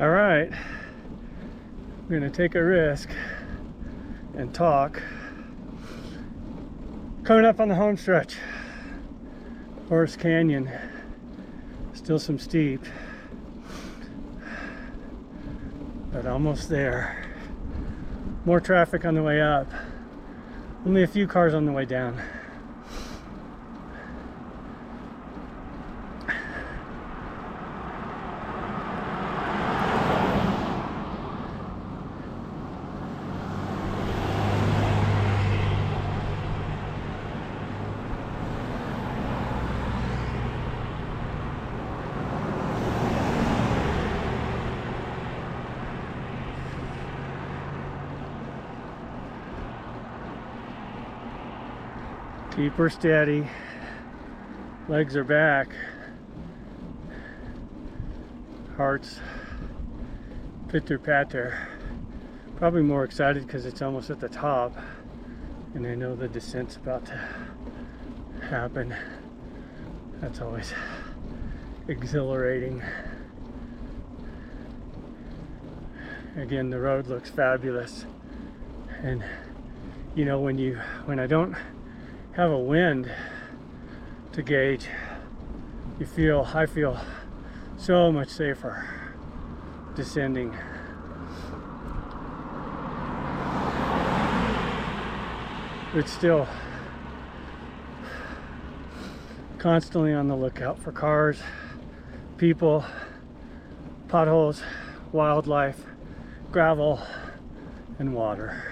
All right, we're gonna take a risk and talk. Coming up on the home stretch, Forest Canyon, still some steep, but almost there. More traffic on the way up, only a few cars on the way down. Keep her steady. Legs are back. Heart's pitter-patter. Probably more excited because it's almost at the top and I know the descent's about to happen. That's always exhilarating. Again, the road looks fabulous. And you know, when I don't have a wind to gauge, I feel so much safer descending. But still constantly on the lookout for cars, people, potholes, wildlife, gravel, and water.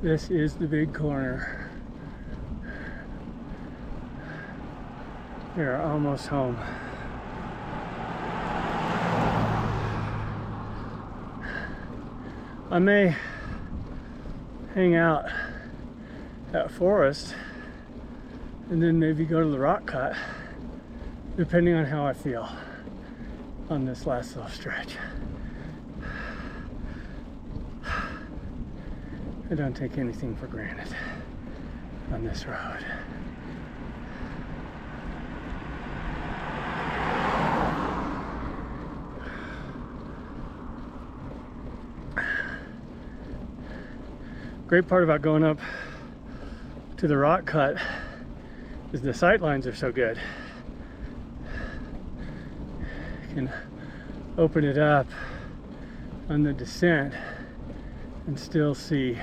This is the big corner. We are almost home. I may hang out at Forest and then maybe go to the rock cut, depending on how I feel on this last little stretch. I don't take anything for granted on this road. Great part about going up to the rock cut is the sight lines are so good. You can open it up on the descent and still see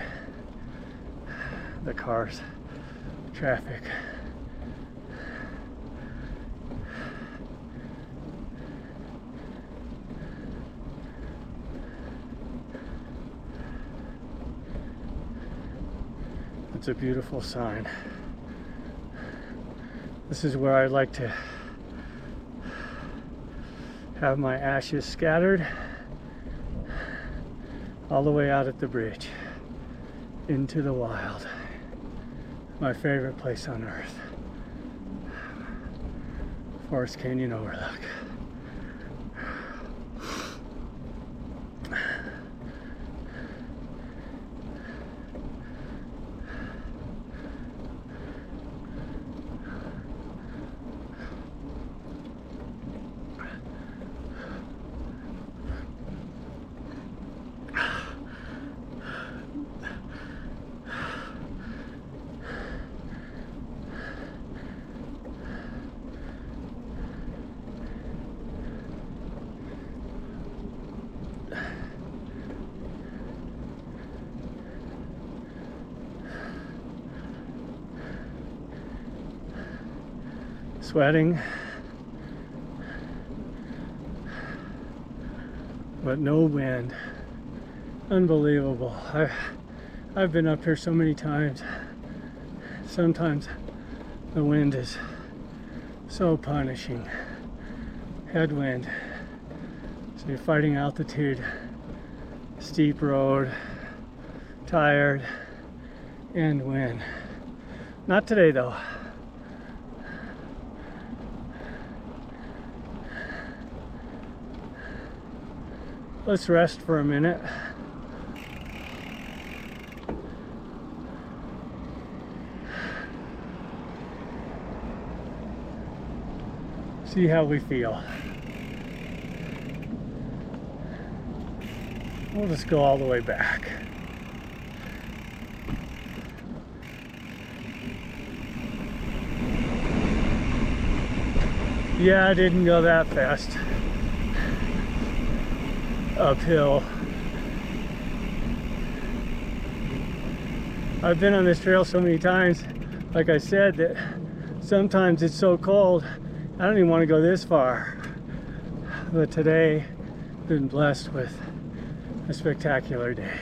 the cars, traffic. It's a beautiful sign. This is where I like to have my ashes scattered all the way out at the bridge into the wild. My favorite place on earth. Forest Canyon Overlook. Sweating, but no wind. Unbelievable. I've been up here so many times. Sometimes the wind is So punishing. Headwind. So you're fighting altitude, steep road, tired, and wind. Not today though. Let's rest for a minute. See how we feel. We'll just go all the way back. Yeah, I didn't go that fast. Uphill. I've been on this trail so many times, like I said, that sometimes it's so cold I don't even want to go this far. But today I've been blessed with a spectacular day.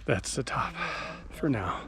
That's the top for now.